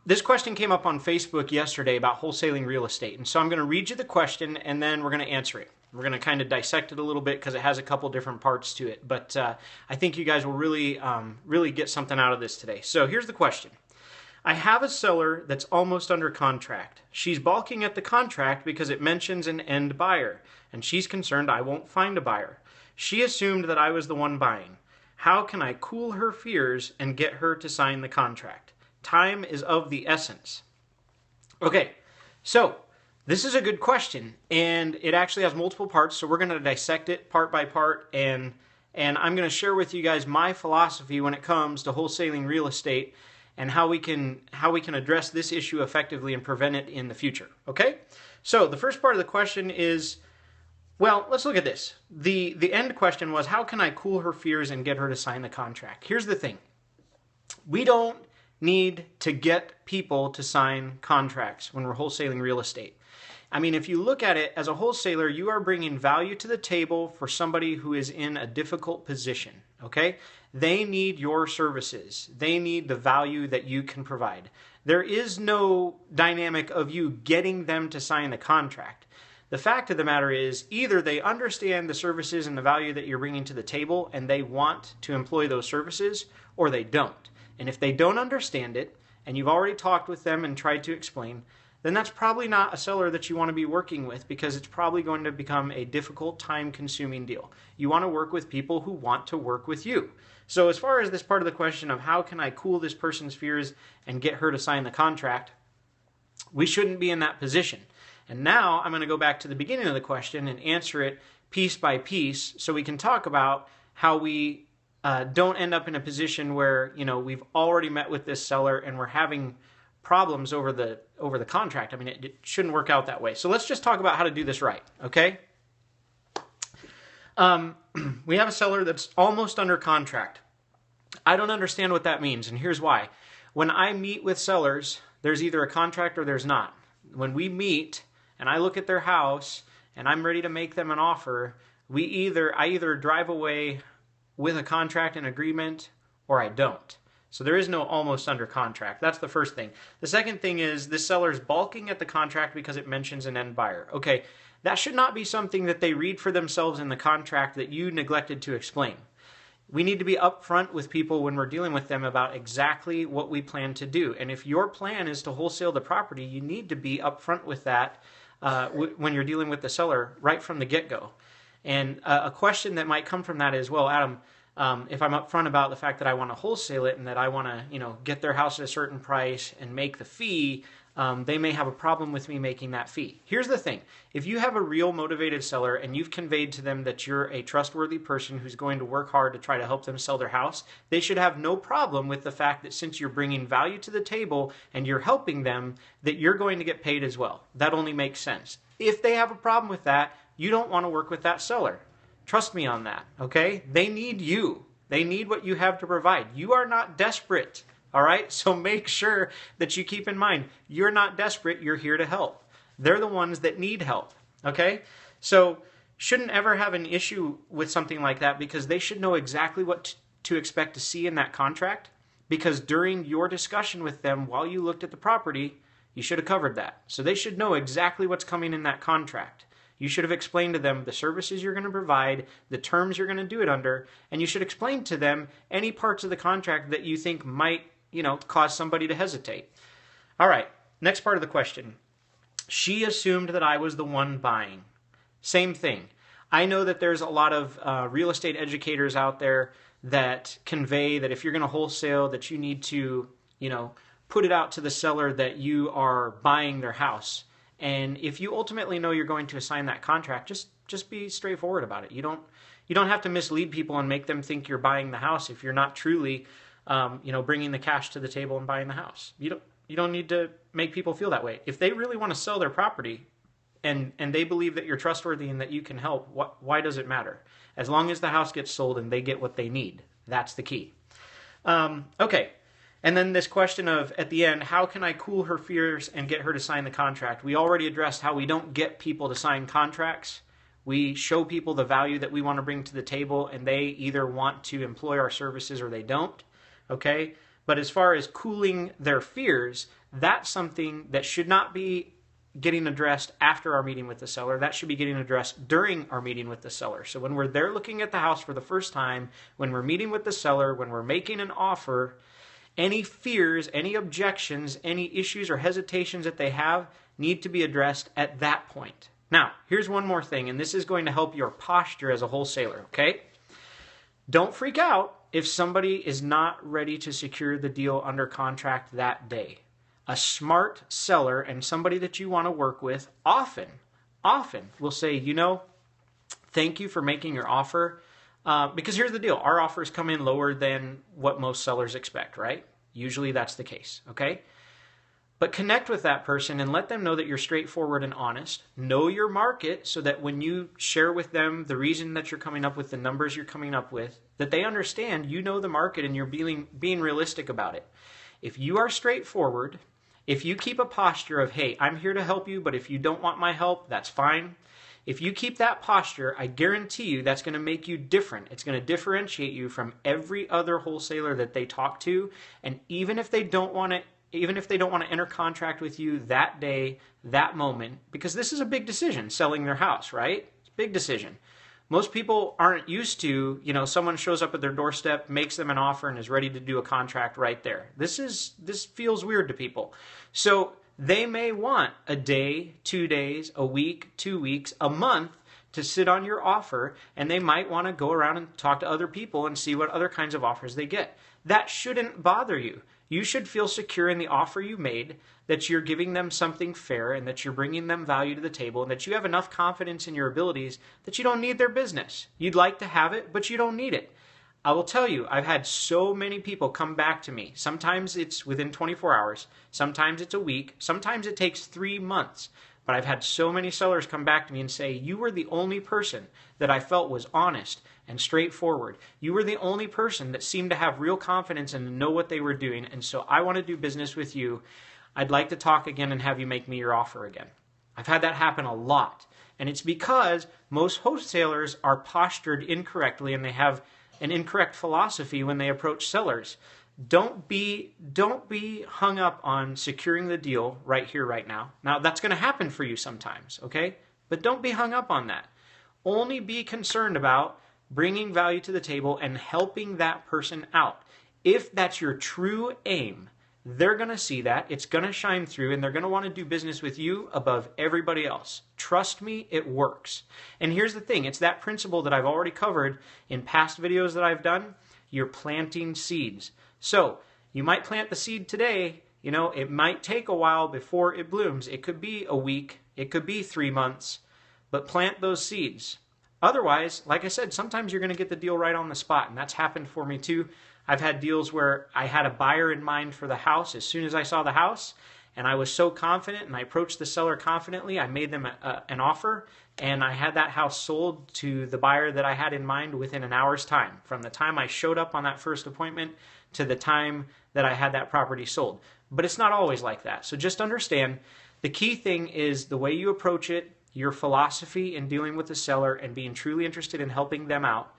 This question came up on Facebook yesterday about wholesaling real estate. And so I'm going to read you the question and then we're going to answer it. We're going to kind of dissect it a little bit because it has a couple different parts to it. But I think you guys will really get something out of this today. So here's the question. I have a seller that's almost under contract. She's balking at the contract because it mentions an end buyer, and she's concerned I won't find a buyer. She assumed that I was the one buying. How can I cool her fears and get her to sign the contract? Time is of the essence. Okay, so this is a good question, and it actually has multiple parts, so we're going to dissect it part by part, and I'm going to share with you guys my philosophy when it comes to wholesaling real estate and how we can address this issue effectively and prevent it in the future. Okay? So the first part of the question is, well, let's look at this. The end question was, how can I cool her fears and get her to sign the contract? Here's the thing. We don't need to get people to sign contracts when we're wholesaling real estate. I mean, if you look at it as a wholesaler, you are bringing value to the table for somebody who is in a difficult position, okay? They need your services. They need the value that you can provide. There is no dynamic of you getting them to sign the contract. The fact of the matter is, either they understand the services and the value that you're bringing to the table and they want to employ those services, or they don't. And if they don't understand it, and you've already talked with them and tried to explain, then that's probably not a seller that you want to be working with, because it's probably going to become a difficult, time-consuming deal. You want to work with people who want to work with you. So as far as this part of the question of how can I cool this person's fears and get her to sign the contract, we shouldn't be in that position. And now I'm going to go back to the beginning of the question and answer it piece by piece so we can talk about how we don't end up in a position where, you know, we've already met with this seller and we're having problems over the contract. I mean, it shouldn't work out that way. So let's just talk about how to do this right, okay? We have a seller that's almost under contract. I don't understand what that means, and here's why. When I meet with sellers, there's either a contract or there's not. When we meet and I look at their house and I'm ready to make them an offer, I either drive away with a contract and agreement or I don't. So there is no almost under contract. That's the first thing. The second thing is this seller's balking at the contract because it mentions an end buyer. Okay, that should not be something that they read for themselves in the contract that you neglected to explain. We need to be upfront with people when we're dealing with them about exactly what we plan to do. And if your plan is to wholesale the property, you need to be upfront with that when you're dealing with the seller right from the get-go. And a question that might come from that is, well, Adam, if I'm upfront about the fact that I want to wholesale it and that I want to, you know, get their house at a certain price and make the fee, they may have a problem with me making that fee. Here's the thing. If you have a real motivated seller and you've conveyed to them that you're a trustworthy person who's going to work hard to try to help them sell their house, they should have no problem with the fact that since you're bringing value to the table and you're helping them, that you're going to get paid as well. That only makes sense. If they have a problem with that, you don't want to work with that seller. Trust me on that, okay? They need you. They need what you have to provide. You are not desperate, all right? So make sure that you keep in mind, you're not desperate, you're here to help. They're the ones that need help, okay? So shouldn't ever have an issue with something like that, because they should know exactly what to expect to see in that contract, because during your discussion with them while you looked at the property, you should have covered that. So they should know exactly what's coming in that contract. You should have explained to them the services you're going to provide, the terms you're going to do it under, and you should explain to them any parts of the contract that you think might, you know, cause somebody to hesitate. All right, next part of the question. She assumed that I was the one buying. Same thing. I know that there's a lot of real estate educators out there that convey that if you're going to wholesale, that you need to, you know, put it out to the seller that you are buying their house. And if you ultimately know you're going to assign that contract, just be straightforward about it. You don't have to mislead people and make them think you're buying the house if you're not truly, you know, bringing the cash to the table and buying the house. You don't need to make people feel that way. If they really want to sell their property and they believe that you're trustworthy and that you can help, why does it matter? As long as the house gets sold and they get what they need, that's the key. Okay. And then this question of, at the end, how can I cool her fears and get her to sign the contract? We already addressed how we don't get people to sign contracts. We show people the value that we want to bring to the table, and they either want to employ our services or they don't. Okay? But as far as cooling their fears, that's something that should not be getting addressed after our meeting with the seller. That should be getting addressed during our meeting with the seller. So when we're there looking at the house for the first time, when we're meeting with the seller, when we're making an offer, any fears, any objections, any issues or hesitations that they have need to be addressed at that point. Now, here's one more thing, and this is going to help your posture as a wholesaler, okay? Don't freak out if somebody is not ready to secure the deal under contract that day. A smart seller and somebody that you want to work with often will say, thank you for making your offer. Because here's the deal. Our offers come in lower than what most sellers expect, right? Usually that's the case, okay? But connect with that person and let them know that you're straightforward and honest. Know your market so that when you share with them the reason that you're coming up with the numbers you're coming up with, that they understand you know the market and you're being realistic about it. If you are straightforward, if you keep a posture of, hey, I'm here to help you, but if you don't want my help, that's fine. If you keep that posture, I guarantee you that's going to make you different. It's going to differentiate you from every other wholesaler that they talk to. And even if they don't want to enter contract with you that day, that moment, because this is a big decision, selling their house, right? It's a big decision. Most people aren't used to, someone shows up at their doorstep, makes them an offer, and is ready to do a contract right there. This feels weird to people. So they may want a day, 2 days, a week, 2 weeks, a month to sit on your offer, and they might want to go around and talk to other people and see what other kinds of offers they get. That shouldn't bother you. You should feel secure in the offer you made, that you're giving them something fair and that you're bringing them value to the table and that you have enough confidence in your abilities that you don't need their business. You'd like to have it, but you don't need it. I will tell you, I've had so many people come back to me. Sometimes it's within 24 hours. Sometimes it's a week. Sometimes it takes 3 months. But I've had so many sellers come back to me and say, you were the only person that I felt was honest and straightforward. You were the only person that seemed to have real confidence and know what they were doing. And so I want to do business with you. I'd like to talk again and have you make me your offer again. I've had that happen a lot. And it's because most wholesalers are postured incorrectly and they have an incorrect philosophy when they approach sellers. Don't be hung up on securing the deal right here, right now. Now, that's going to happen for you sometimes, okay? But don't be hung up on that. Only be concerned about bringing value to the table and helping that person out. If that's your true aim, they're going to see that, it's going to shine through, and they're going to want to do business with you above everybody else. Trust me, it works. And here's the thing, it's that principle that I've already covered in past videos that I've done. You're planting seeds. So you might plant the seed today, it might take a while before it blooms. It could be a week, it could be 3 months, but plant those seeds. Otherwise, like I said, sometimes you're going to get the deal right on the spot, and that's happened for me too. I've had deals where I had a buyer in mind for the house as soon as I saw the house, and I was so confident, and I approached the seller confidently. I made them an offer, and I had that house sold to the buyer that I had in mind within an hour's time, from the time I showed up on that first appointment to the time that I had that property sold. But it's not always like that. So just understand, the key thing is the way you approach it, your philosophy in dealing with the seller and being truly interested in helping them out.